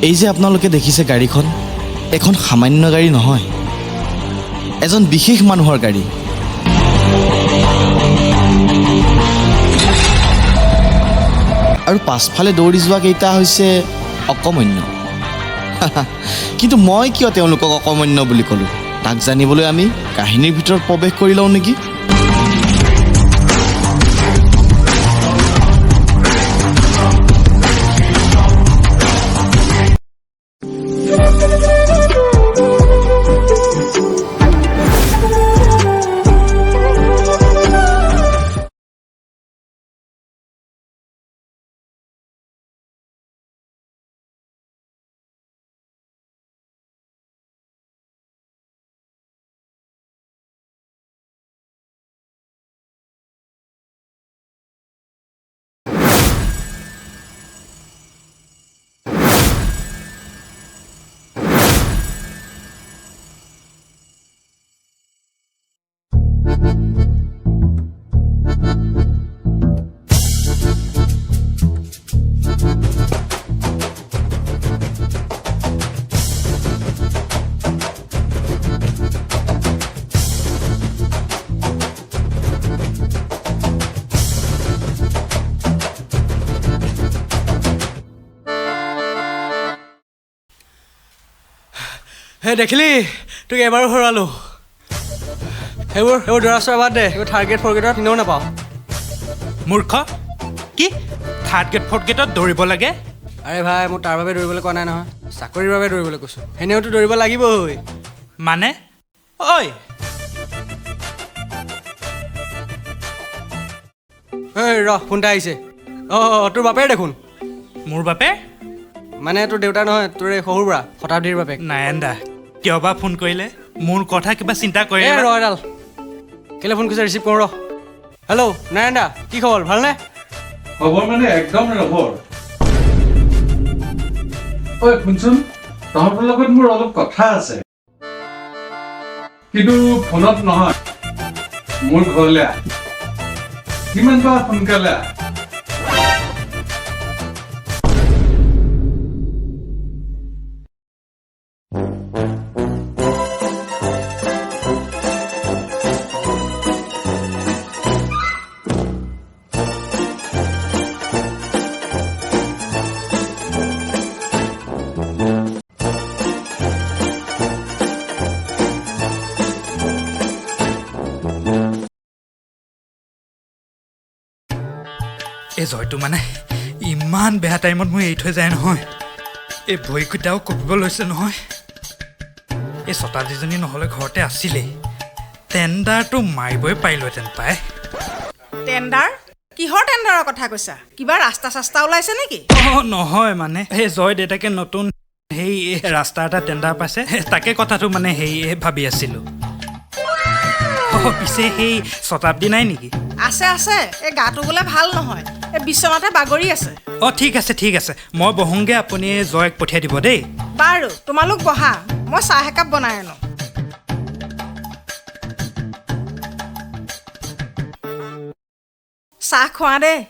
এই যে আপোনালোকে দেখিছে গাড়ীখন, এখন সামান্য গাড়ী নহয়, এজন বিশেষ মানুহৰ গাড়ী। আৰু পাছফালে দৌৰি যোৱা কেইটা হৈছে অকমন্য। কিন্তু মই কিয় তেওঁলোকক অকমন্য বুলি ক'লোঁ, তাক জানিবলৈ আমি কাহিনীৰ ভিতৰত প্ৰৱেশ কৰি লওঁ নেকি? হে দেখিলি তোক এবাৰো হৰালোঁ। সেইবোৰ দৰা চৰা বাদ দে, এইবোৰ থাৰ্ড গ্ৰেড ফ'ৰ্থ গ্ৰেডত এনেও নাপাওঁ। মূৰ্খ, কি থাৰ্ড গ্ৰেড ফ'ৰ্থ গ্ৰেডত দৌৰিব লাগে? আৰে ভাই, মই তাৰ বাবে দৌৰিবলৈ কোৱা নাই নহয়, চাকৰিৰ বাবে দৌৰিবলৈ কৈছোঁ। এনেওতো দৌৰিব লাগিবই। মানে ঐ ৰ ফোন এটা আহিছে। অঁ তোৰ বাপেৰ দেখোন। মোৰ বাপে মানে তোৰ দেউতা নহয়, তোৰ এই শহুৰ বুঢ়া শতাব্দীৰ বাপেক। নাৰায়ণদা কিয় বা ফোন কৰিলে? মোৰ কথা কিবা চিন্তা কৰে? ৰ এডাল কেলৈ ফোন কৰিছে, ৰিচিভ কৰোঁ ৰ। হেল্ল' নাৰায়ণ দা, কি খবৰ, ভালনে? খবৰ মানে একদম ৰবৰ। ঐ শুনচোন, তহঁতৰ লগত মোৰ অলপ কথা আছে, কিন্তু ফোনত নহয়, মোৰ ঘৰলৈ আহ। কিমান পাৰা সোনকালে আহ। এই জয়টো মানে ইমান বেয়া টাইমত মোৰ এৰি থৈ যায় নহয়। এই ভৰিকেইটাও কঁপিব লৈছে নহয়। এই শতাব্দীজনী নহ'লে ঘৰতে আছিলেই, টেণ্ডাৰটো মাৰিবই পাৰিলোহেঁতেন পাই। টেণ্ডাৰ? কিহৰ টেণ্ডাৰৰ কথা কৈছা? কিবা ৰাস্তা চাস্তা ওলাইছে নেকি? অঁ নহয়, মানে সেই জয় দেউতাকে নতুন সেই ৰাস্তা এটা টেণ্ডাৰ পাইছে, তাকে কথাটো মানে সেই ভাবি আছিলোঁ। পিছে সেই শতাব্দী নাই নেকি? আছে আছে, এই গাটো বোলে ভাল নহয়, এই বিচনাতে বাগৰি আছে। অঁ ঠিক আছে ঠিক আছে, মই বহোংগৈ, আপুনি জয়ক পঠিয়াই দিব দেই। বাৰু তোমালোক বহা, মই চাহ একাপ বনাই আনো। চাহ খোৱা দেই।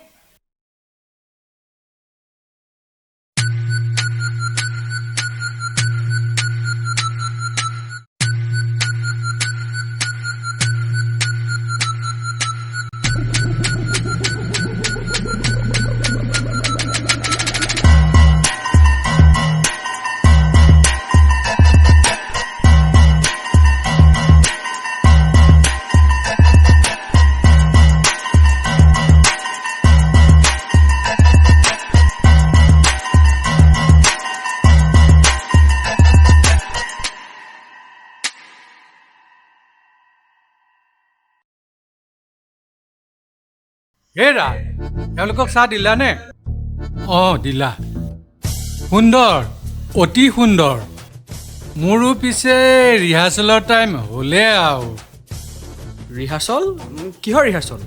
হেৰা, তেওঁলোকক চাহ দিলানে? অঁ দিলা, সুন্দৰ, অতি সুন্দৰ। মোৰো পিছে ৰিহাৰ্চেলৰ টাইম হ'লে আৰু। ৰিহাৰ্চল? কিহৰ ৰিহাৰ্চল?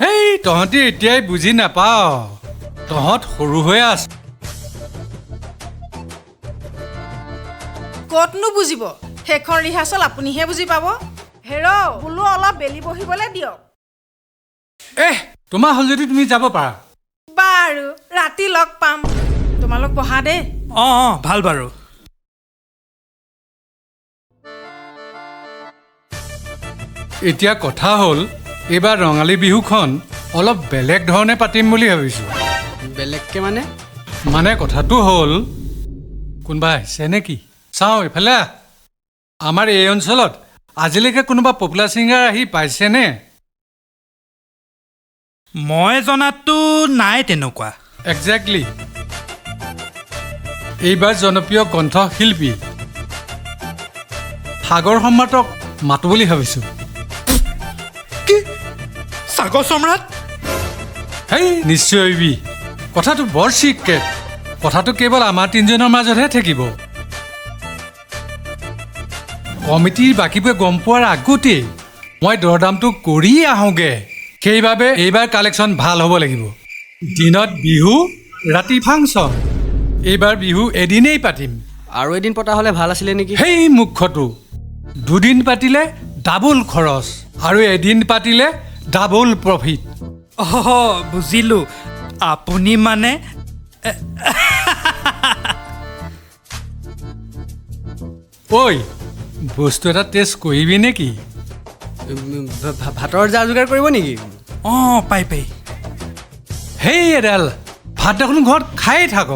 হেই তহঁতি এতিয়াই বুজি নাপাৱ, তহঁত সৰু হৈ আছ। ক'তনো বুজিব, সেইখন ৰিহাৰ্চল আপুনিহে বুজি পাব। হেৰ' বোলো অলপ বেলি বহিবলৈ দিয়ক। তোমাৰ হ'ল যদি তুমি যাব পাৰা বাৰু ৰাতি লগ পাম তোমালোক বহা দেই অঁ ভাল বাৰু এতিয়া কথা হ'ল এইবাৰ ৰঙালী বিহুখন অলপ বেলেগ ধৰণে পাতিম বুলি ভাবিছোঁ বেলেগকৈ মানে মানে কথাটো হ'ল কোনোবা আহিছে নেকি চাওঁ এইফালে আহ। আমাৰ এই অঞ্চলত আজিলৈকে কোনোবা পপুলাৰ ছিংগাৰ আহি পাইছেনে মই জনাততো নাই তেনেকুৱা একজেক্টলি এইবাৰ জনপ্ৰিয় কণ্ঠশিল্পী সাগৰ সম্ৰাটক মাতো বুলি ভাবিছোঁ কি সাগৰ সম্ৰাট হেই নিশ্চয় আহিবি কথাটো বৰ চিক্ৰেট কথাটো কেৱল আমাৰ তিনিজনৰ মাজতহে থাকিব কমিটিৰ বাকীবোৰে গম পোৱাৰ আগতেই মই দৰদামটো কৰি আহোঁগৈ সেইবাবে এইবাৰ কালেকশ্যন ভাল হ'ব লাগিব দিনত বিহু ৰাতি ফাংচন এইবাৰ বিহু এদিনেই পাতিম আৰু এদিন পতা হ'লে ভাল আছিলে নেকি সেই মুখ্যটো দুদিন পাতিলে ডাবল খৰচ আৰু এদিন পাতিলে ডাবল প্ৰফিট অঁ বুজিলোঁ আপুনি মানে ঐ বস্তু এটা টেষ্ট কৰিবি নেকি ভাতৰ যা যোগাৰ কৰিব নেকি অঁ পাই হেই এডাল ভাত দেখোন ঘৰত খাই থাক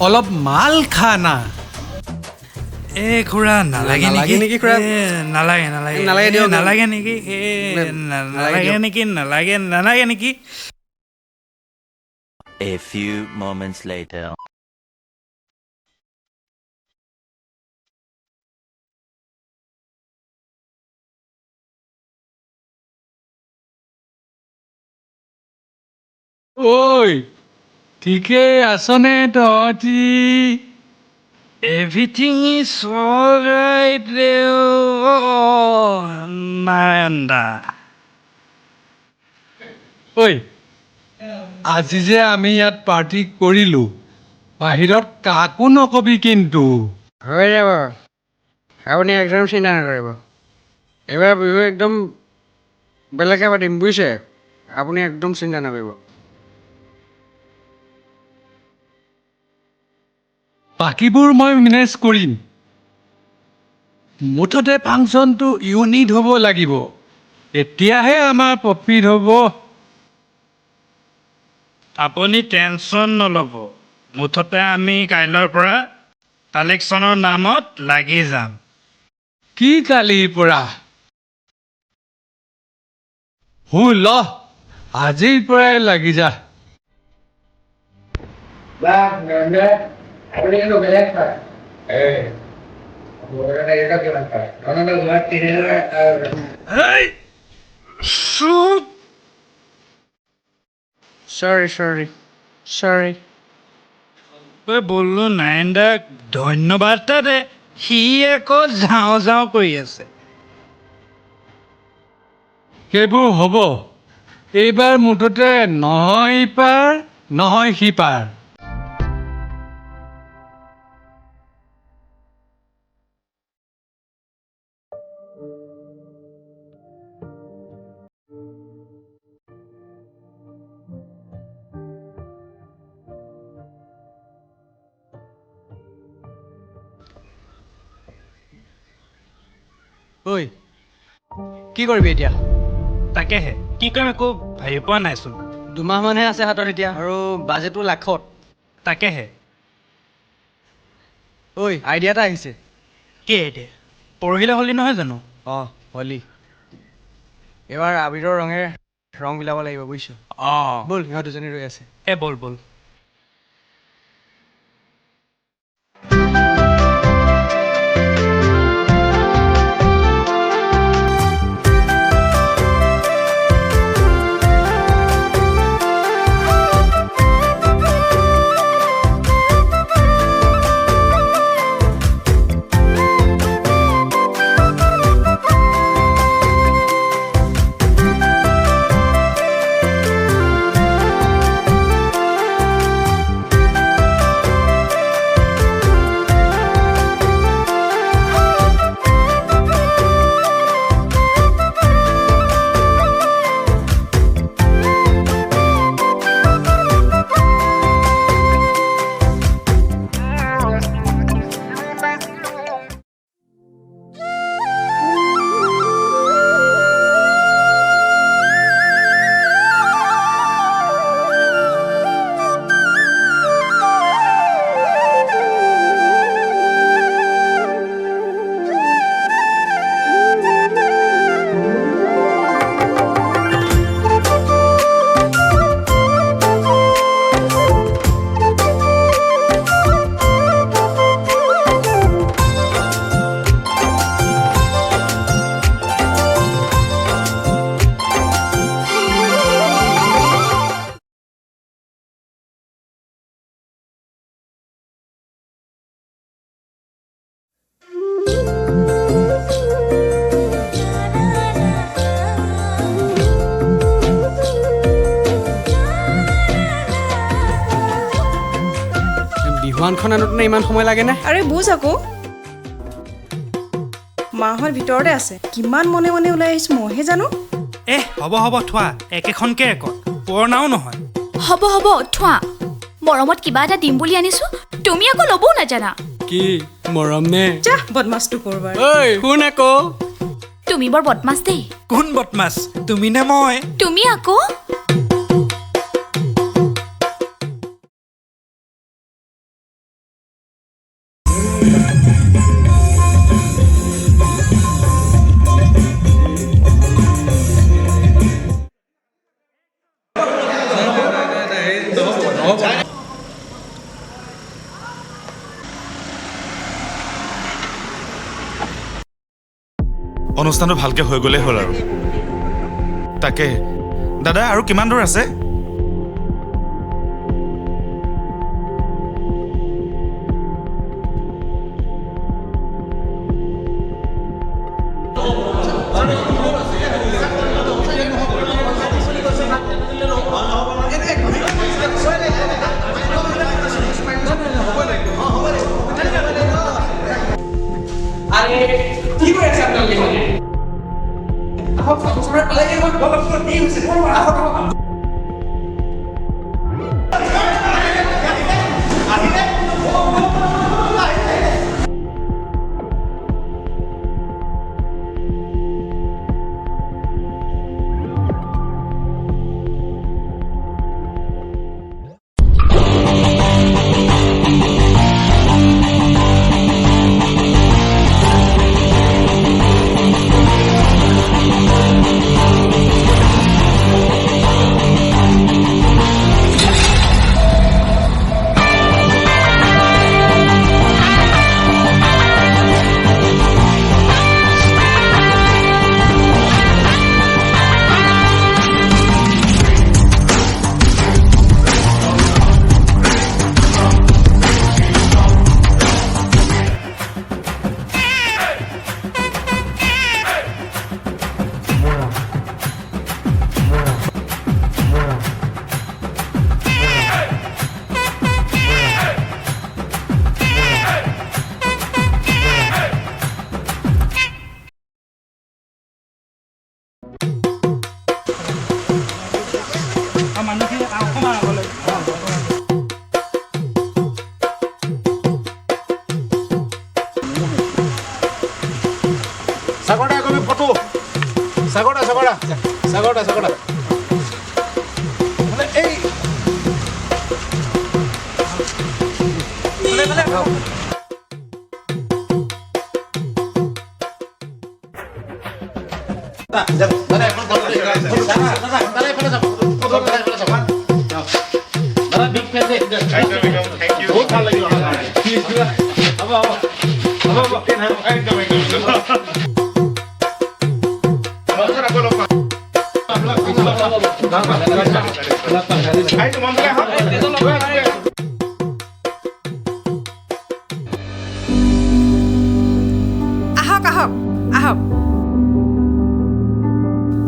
অলপ মাল খা না এই খুৰা নালাগে নালাগে নেকি খুৰা? নালাগে নালাগে নালাগে দিয়ক। নালাগে নেকি নালাগে নেকি নালাগে নেকি A few moments later. ঐ ঠিকেই আছনে তহঁতি everything is all right Narayan দা ঐ আজি যে আমি ইয়াত পাৰ্টি কৰিলোঁ বাহিৰত কাকো নকবি কিন্তু হৈ যাব আপুনি একদম চিন্তা নকৰিব এইবাৰ বিহু একদম বেলেগকৈ পাতিম বুজিছে আপুনি একদম চিন্তা নকৰিব বাকীবোৰ মই মেনেজ কৰিম মুঠতে ফাংচনটো ইউনিক হ'ব লাগিব তেতিয়াহে আমাৰ প্ৰফিট হ'ব আপুনি টেনশ্যন নল'ব মুঠতে আমি কাইলৈৰ পৰা কালেকশ্যনৰ নামত লাগি যাম কি কালিৰ পৰা ল আজিৰ পৰাই লাগি যা চৰি ঐ বললো নাৰায়ণ দাক ধন্যবাদ এটা দে সি আকৌ যাওঁ যাওঁ কৰি আছে সেইবোৰ হ'ব এইবাৰ মুঠতে নহয় ইপাৰ নহয় সিপাৰ ঐ কি কৰিবি এতিয়া তাকেহে কি কৰিম একো ভাবি পোৱা নাইচোন 2 মাহমানহে আছে হাতত এতিয়া আৰু বাজেটো লাখত তাকেহে ঐ আইডিয়া এটা আহিছে কি এতিয়া পৰহিলে হ'লি নহয় জানো অঁ হলি এইবাৰ আবিৰৰ ৰঙেৰে ৰং বিলাব লাগিব বুজিছ অঁ ব'ল সিহঁত দুজনী ৰৈ আছে ব'ল ব'ল দোৱানখন আনোতে ইমান সময় লাগেনে? আৰে বুজ আকৌ মাহঁত ভিতৰতে আছে কিমান মনে মনে ওলাই আহিছো মইহে জানো হ'ব থোৱা একেখনকে ৰেকৰ্ড পুৰণাও নহয় হ'ব থোৱা মৰমত কিবা এটা দিম বুলি আনিছো তুমি আকৌ ল'বও নাজানা কি মৰম নে? যা বদমাছটো কৰবাৰ ঐ শুন আকৌ তুমি বৰ বদমাছ দেই কোন বদমাছ তুমি নে মই তুমি আকৌ অনুষ্ঠানটো ভালকৈ হৈ গ'লেই হ'ল আৰু তাকে দাদা আৰু কিমান দূৰ আছে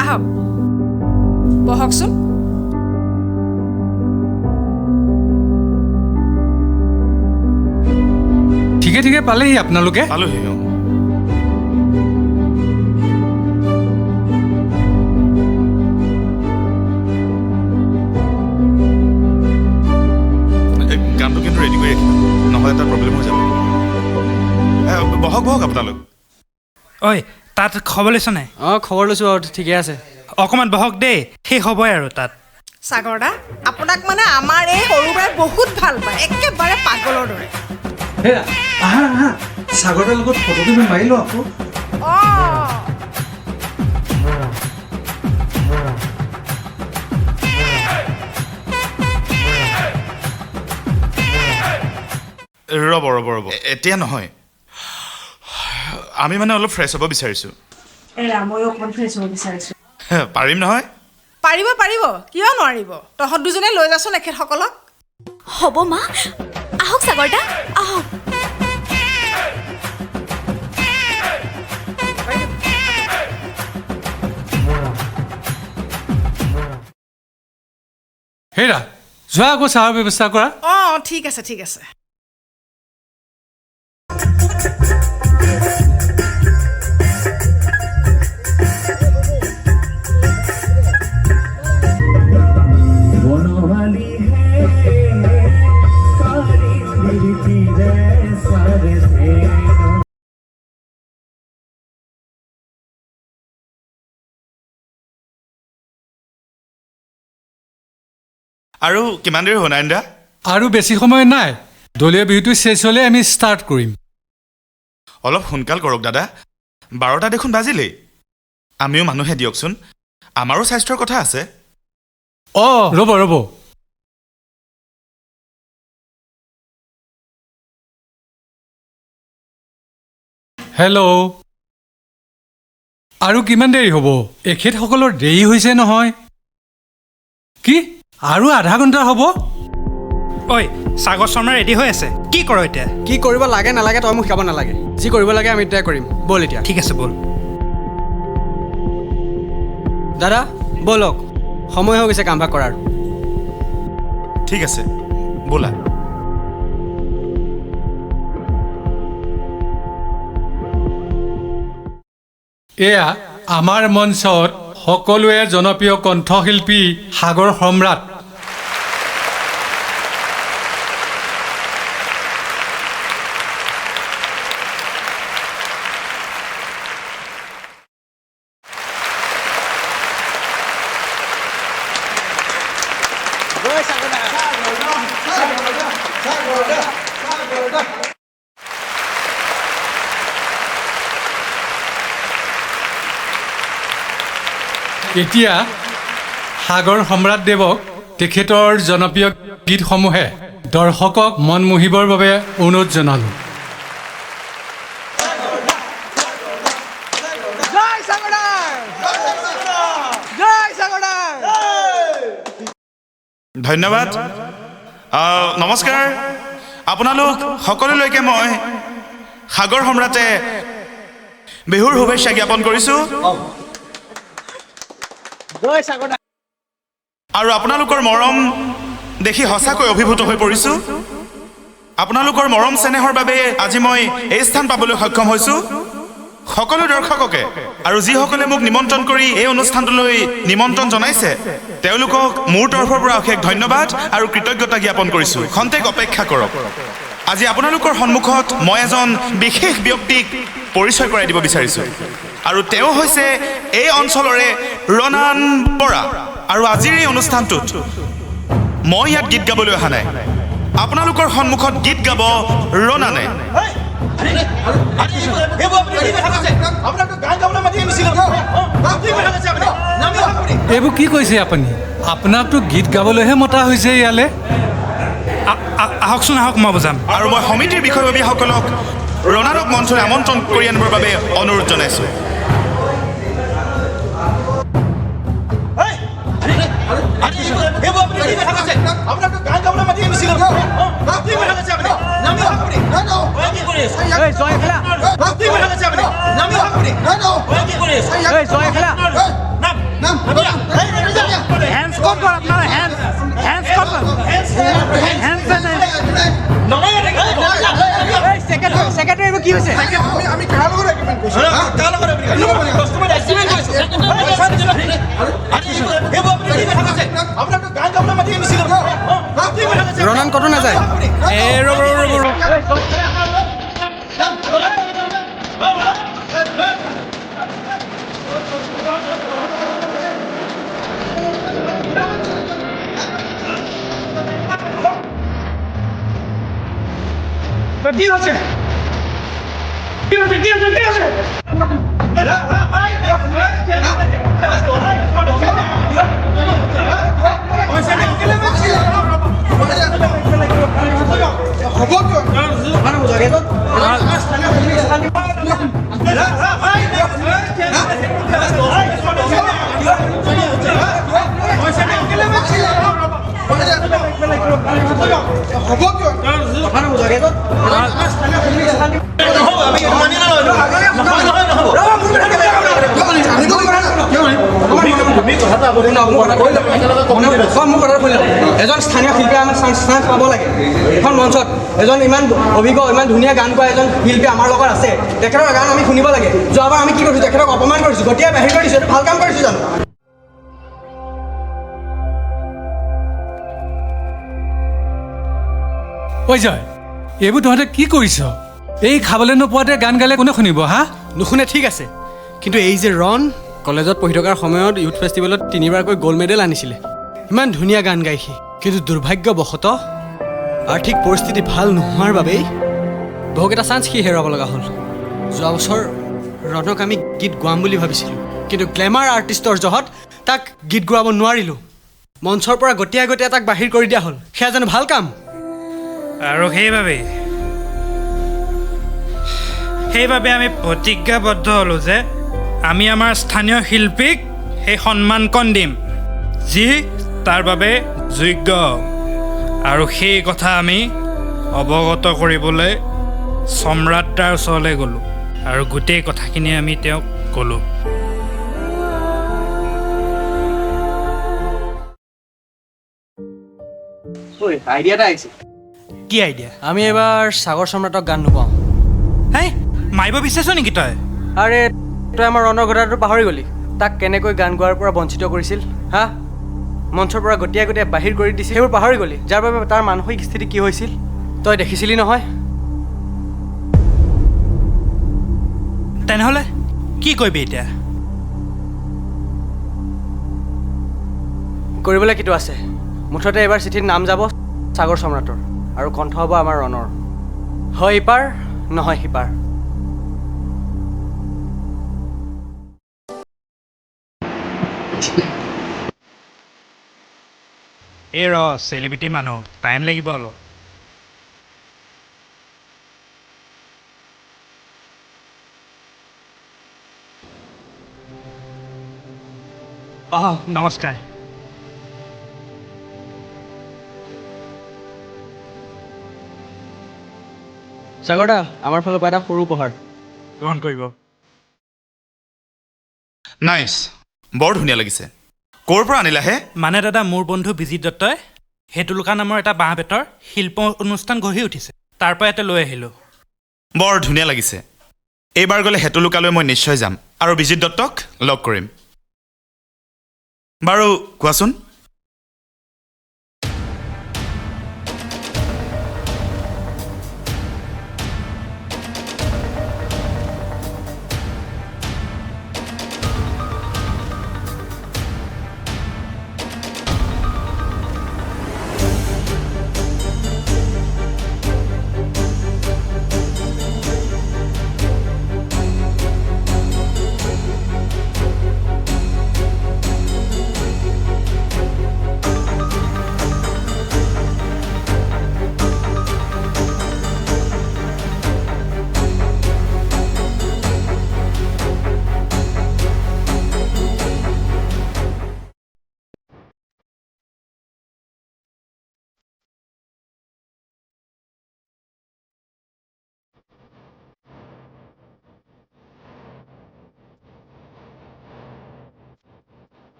আহক বহকচোন ঠিকে পালেহি আপোনালোকে পালোহি গানটো কিন্তু ৰেডি কৰি ৰাখিব নহ'লে এটা প্ৰব্লেম হৈ যাব বহক আপোনালোক ঐ তাত খবৰ লৈছ নাই অঁ খবৰ লৈছোঁ আৰু ঠিকে আছে অকণমান বহক দেই সেই হ'বই আৰু তাত সাগৰদা আপোনাক মানে আমাৰ এই সৰুবাই বহুত ভাল পায় একেবাৰে পাগলৰ দৰে সাগৰৰ লগত ফটোটো মাৰি লওঁ আকৌ ৰ'ব এতিয়া নহয় আমি মানে অলপ ফ্ৰেছ হ'ব বিচাৰিছোঁ ময়ো অকণমান ফ্ৰেছ হ'ব বিচাৰিছোঁ পাৰিম নহয় পাৰিব কিয় নোৱাৰিব তহঁত দুজনে লৈ যাচোন এখেতসকলক হ'ব মা আহক সাগৰদা আহক হেৰা যোৱা আকৌ চাহৰ ব্যৱস্থা কৰা অঁ ঠিক আছে আৰু কিমান দেৰি হ'ব নয়নদা? আৰু বেছি সময় নাই, দলীয় বিহুটো শেষ হ'লে আমি ষ্টাৰ্ট কৰিম। অলপ সোনকাল কৰক দাদা, 12টা দেখোন বাজিলেই। আমিও মানুহে দিয়কচোন, আমাৰো স্বাস্থ্যৰ কথা আছে। অঁ ৰ'ব ৰ'ব, হেল্ল', আৰু কিমান দেৰি হ'ব? এখেতসকলৰ দেৰি হৈছে নহয়। কি আৰু আধা ঘণ্টা হ'ব? ঐ সাগৰ শৰ্মা ৰেডি হৈ আছে, কি কৰ এতিয়া? কি কৰিব লাগে নালাগে তই মোক শিকাব নালাগে, যি কৰিব লাগে আমি এতিয়াই কৰিম। ব'ল এতিয়া। ঠিক আছে ব'ল। দাদা ব'লক, সময় হৈ গৈছে কামভাগ কৰাৰ। ঠিক আছে ব'লা। এয়া আমাৰ মঞ্চত সকলোৱে জনপ্ৰিয় কণ্ঠশিল্পী সাগৰ সম্ৰাট। এতিয়া সাগৰ সম্ৰাটদেৱক তেখেতৰ জনপ্ৰিয় গীতসমূহে দৰ্শকক মন মোহিবৰ বাবে অনুৰোধ জনালোঁ। ধন্যবাদ। নমস্কাৰ আপোনালোক সকলোলৈকে মই সাগৰ সম্ৰাটে বিহুৰ শুভেচ্ছা জ্ঞাপন কৰিছোঁ। আৰু আপোনালোকৰ মৰম দেখি সঁচাকৈ অভিভূত হৈ পৰিছোঁ। আপোনালোকৰ মৰম চেনেহৰ বাবে আজি মই এই স্থান পাবলৈ সক্ষম হৈছোঁ। সকলো দৰ্শককে আৰু যিসকলে মোক নিমন্ত্ৰণ কৰি এই অনুষ্ঠানটোলৈ নিমন্ত্ৰণ জনাইছে তেওঁলোকক মোৰ তৰফৰ পৰা অশেষ ধন্যবাদ আৰু কৃতজ্ঞতা জ্ঞাপন কৰিছোঁ। খন্তেক অপেক্ষা কৰক, আজি আপোনালোকৰ সন্মুখত মই এজন বিশেষ ব্যক্তিক পৰিচয় কৰাই দিব বিচাৰিছোঁ আৰু তেওঁ হৈছে এই অঞ্চলৰে ৰণান বৰা। আৰু আজিৰ এই অনুষ্ঠানটোত মই ইয়াত গীত গাবলৈ অহা নাই, আপোনালোকৰ সন্মুখত গীত গাব ৰণানে। এইবোৰ কি কৈছে আপুনি? আপোনাকতো গীত গাবলৈহে মতা হৈছে ইয়ালৈ। আহকচোন আহক, মই বুজাম। আৰু মই সমিতিৰ বিষয়ববীয়াসকলক ৰণানক মঞ্চলৈ আমন্ত্ৰণ কৰি আনিবৰ বাবে অনুৰোধ জনাইছোঁ। কি হৈছে? ৰণান ক'তো নাযায়। কি হৈছে? এজন স্থানীয় শিল্পী আমাৰ চান্স পাব লাগে। এখন মঞ্চত এজন ইমান অভিজ্ঞ ইমান ধুনীয়া গান গোৱা এজন শিল্পী আমাৰ লগত আছে, তেখেতৰ গান আমি শুনিব লাগে। যোৱাবাৰ আমি কি কৰিছোঁ, তেখেতক অপমান কৰিছোঁ, গতিকে বাহিৰ কৰিছোঁ। এইটো ভাল কাম কৰিছোঁ জানো? ঐ জয়, এইবোৰ তহঁতে কি কৰিছ? এই খাবলৈ নোপোৱাতে গান গালে কোনে শুনিব হা? নুশুনে ঠিক আছে, কিন্তু এই যে ৰণ কলেজত পঢ়ি থকাৰ সময়ত ইউথ ফেষ্টিভেলত 3বাৰকৈ গ'ল্ড মেডেল আনিছিলে। ইমান ধুনীয়া গান গাই সি, কিন্তু দুৰ্ভাগ্যবশতঃ আৰ্থিক পৰিস্থিতি ভাল নোহোৱাৰ বাবেই বহুকেইটা চান্স সি হেৰুৱাব লগা হ'ল। যোৱা বছৰ ৰণক আমি গীত গোৱাম বুলি ভাবিছিলোঁ, কিন্তু গ্লেমাৰ আৰ্টিষ্টৰ জহত তাক গীত গোৱাব নোৱাৰিলোঁ। মঞ্চৰ পৰা গতিয়াই গতিয়াই তাক বাহিৰ কৰি দিয়া হ'ল। সেয়া জানো ভাল কাম? আৰু সেইবাবে আমি প্ৰতিজ্ঞাবদ্ধ হ'লোঁ যে আমি আমাৰ স্থানীয় শিল্পীক সেই সন্মানকণ দিম যি তাৰ বাবে যোগ্য। আৰু সেই কথা আমি অৱগত কৰিবলৈ সম্ৰাট দাৰ ওচৰলৈ গ'লোঁ আৰু গোটেই কথাখিনি আমি তেওঁক ক'লোঁ। আইডিয়া এটা আহিছে। কি আইডিয়া? আমি এবাৰ সাগৰ সম্ৰাটক গান নোপাওঁ। হেই মাৰিব বিচাৰিছ নেকি তই? আৰে তই আমাৰ ৰণৰ কথাটো পাহৰি গ'লি। তাক কেনেকৈ গান গোৱাৰ পৰা বঞ্চিত কৰিছিল, হা? মঞ্চৰ পৰা গতিয়াই গতিয়াই বাহিৰ কৰি দিছিল, সেইবোৰ পাহৰি গ'লি, যাৰ বাবে তাৰ মানসিক স্থিতি কি হৈছিল তই দেখিছিলি নহয়। তেনেহ'লে কি কৰিবি এতিয়া? কৰিবলৈ কিটো আছে, মুঠতে এবাৰ চিঠিত নাম যাব সাগৰ সম্ৰাটৰ আৰু কণ্ঠ হ'ব আমাৰ ৰণৰ। হয় ইপাৰ নহয় সিপাৰ। এই চেলিব্ৰিটি মানুহ, টাইম লাগিব অলপ। নমস্কাৰ। সাগৰ দা, আমাৰ ফালৰ পৰা এটা সৰু উপহাৰ গ্ৰহণ কৰিব। নাইচ, বৰ ধুনীয়া লাগিছে। ক'ৰ পৰা আনিলাহে? মানে দাদা, মোৰ বন্ধু বিজিত দত্তই হেতুলুকা নামৰ এটা বাঁহ বেতৰ শিল্প অনুষ্ঠান গঢ়ি উঠিছে, তাৰ পৰা এটা লৈ আহিলোঁ। বৰ ধুনীয়া লাগিছে। এইবাৰ গ'লে হেতুলুকালৈ মই নিশ্চয় যাম আৰু বিজিত দত্তক লগ কৰিম। বাৰু কোৱাচোন,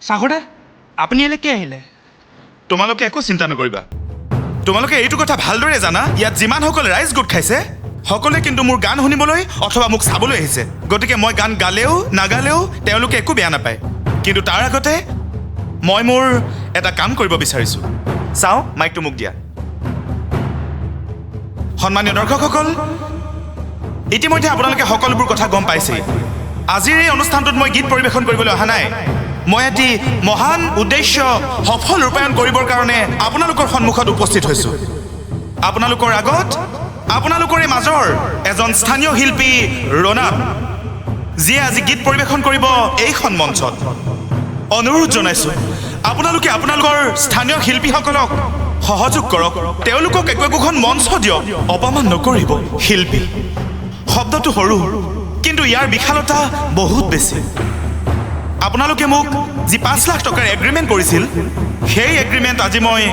সাগৰ দা, আপুনি ইয়ালৈ কি আহিলে? তোমালোকে একো চিন্তা নকৰিবা। তোমালোকে এইটো কথা ভালদৰে জানা, ইয়াত যিমানসকল ৰাইজ গোট খাইছে সকলোৱে কিন্তু মোৰ গান শুনিবলৈ অথবা মোক চাবলৈ আহিছে। গতিকে মই গান গালেও নাগালেও তেওঁলোকে একো বেয়া নাপায়। কিন্তু তাৰ আগতে মই মোৰ এটা কাম কৰিব বিচাৰিছোঁ। চাওঁ, মাইকটো মোক দিয়া। সন্মানীয় দৰ্শকসকল, ইতিমধ্যে আপোনালোকে সকলোবোৰ কথা গম পাইছেই। আজিৰ এই অনুষ্ঠানটোত মই গীত পৰিৱেশন কৰিবলৈ অহা নাই। মই এটি মহান উদ্দেশ্য সফল ৰূপায়ণ কৰিবৰ কাৰণে আপোনালোকৰ সন্মুখত উপস্থিত হৈছোঁ। আপোনালোকৰ আগত আপোনালোকৰে মাজৰ এজন স্থানীয় শিল্পী ৰণান, যিয়ে আজি গীত পৰিৱেশন কৰিব এইখন মঞ্চত। অনুৰোধ জনাইছোঁ, আপোনালোকে আপোনালোকৰ স্থানীয় শিল্পীসকলক সহযোগ কৰক, তেওঁলোকক একোখন মঞ্চ দিয়ক। অপমান নকৰিব। শিল্পী শব্দটো সৰু, কিন্তু ইয়াৰ বিশালতা বহুত বেছি। আপোনালোকে মোক যি 5 লাখ টকাৰ এগ্ৰিমেণ্ট কৰিছিল, সেই এগ্ৰিমেণ্ট আজি মই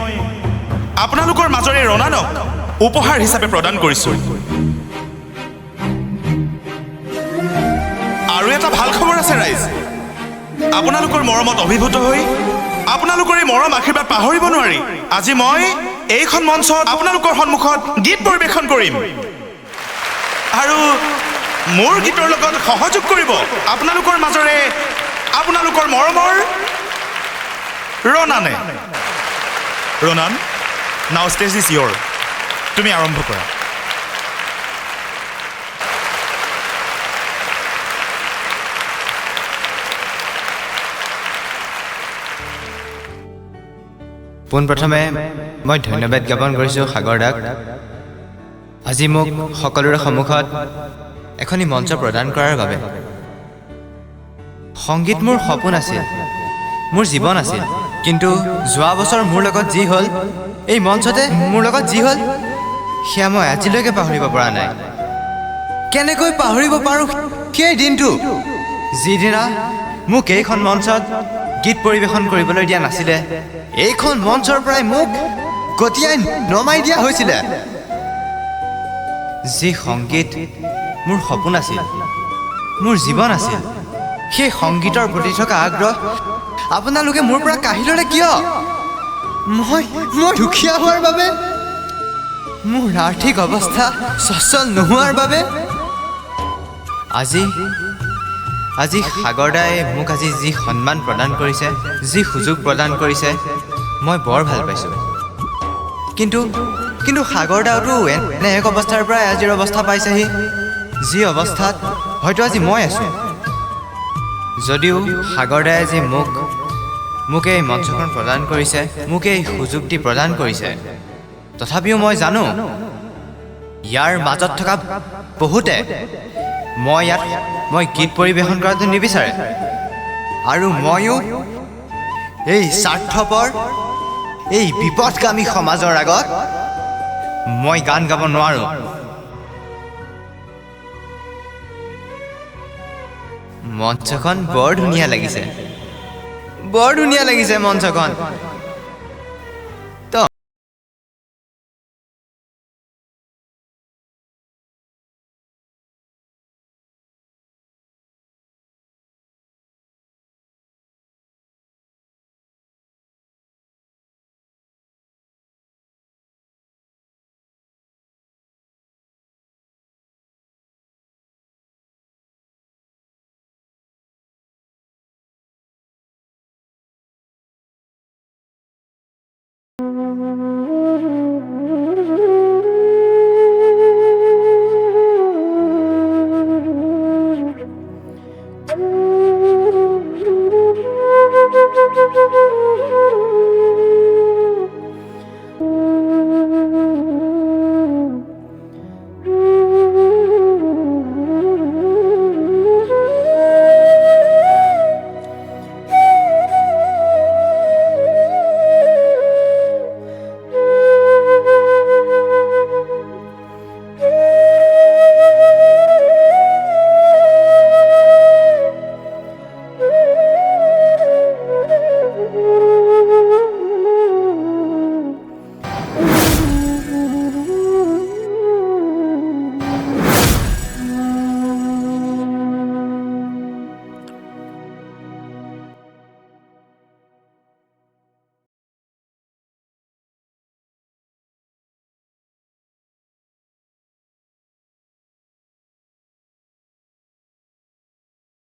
আপোনালোকৰ মাজৰে ৰণানক উপহাৰ হিচাপে প্ৰদান কৰিছোঁ। আৰু এটা ভাল খবৰ আছে ৰাইজ, আপোনালোকৰ মৰমত অভিভূত হৈ আপোনালোকৰ এই মৰম আশীৰ্বাদ পাহৰিব নোৱাৰি আজি মই এইখন মঞ্চত আপোনালোকৰ সন্মুখত গীত পৰিৱেশন কৰিম। আৰু মোৰ গীতৰ লগত সহযোগ কৰিব আপোনালোকৰ মাজৰে আপোনালোকৰ মৰমৰ ৰণানে। ৰণান, নাও ষ্টেজ ইজ ইয়ৰ। তুমি আৰম্ভ কৰা। পোনপ্ৰথমে মই ধন্যবাদ জ্ঞাপন কৰিছোঁ সাগৰদাক আজি মোক সকলোৰে সন্মুখত এখনি মঞ্চ প্ৰদান কৰাৰ বাবে। সংগীত মোৰ সপোন আছিল, মোৰ জীৱন আছিল, কিন্তু যোৱা বছৰ মোৰ লগত যি হ'ল, এই মঞ্চতে মোৰ লগত যি হ'ল, সেয়া মই আজিলৈকে পাহৰিব পৰা নাই। কেনেকৈ পাহৰিব পাৰোঁ সেই দিনটো যিদিনা মোক এইখন মঞ্চত গীত পৰিৱেশন কৰিবলৈ দিয়া নাছিলে, এইখন মঞ্চৰ পৰাই মোক গতিয়াই নমাই দিয়া হৈছিলে। যি সংগীত মোৰ সপোন আছিল, মোৰ জীৱন আছিল, সেই সংগীতৰ প্ৰতি থকা আগ্ৰহ আপোনালোকে মোৰ পৰা কাঢ়ি ল'লে কিয়? মই দুখীয়া হোৱাৰ বাবে? মোৰ আৰ্থিক অৱস্থা সচ্ছল নোহোৱাৰ বাবে? আজি সাগৰদাই মোক আজি যি সন্মান প্ৰদান কৰিছে, যি সুযোগ প্ৰদান কৰিছে, মই বৰ ভাল পাইছোঁ। কিন্তু সাগৰদাওতো এনে এক অৱস্থাৰ পৰাই আজিৰ অৱস্থা পাইছেহি, যি অৱস্থাত হয়তো আজি মই আছোঁ। যদিও সাগৰদাই আজি মোক এই মঞ্চখন প্ৰদান কৰিছে, মোক এই সুযোগটি প্ৰদান কৰিছে, তথাপিও মই জানো ইয়াৰ মাজত থকা বহুতে মই গীত পৰিৱেশন কৰাটো নিবিচাৰে, আৰু ময়ো এই স্বাৰ্থপৰ এই বিপদগামী সমাজৰ আগত মই গান গাব নোৱাৰোঁ। মঞ্চখন বৰ ধুনীয়া লাগিছে, বৰ ধুনীয়া লাগিছে মঞ্চখন। Thank you.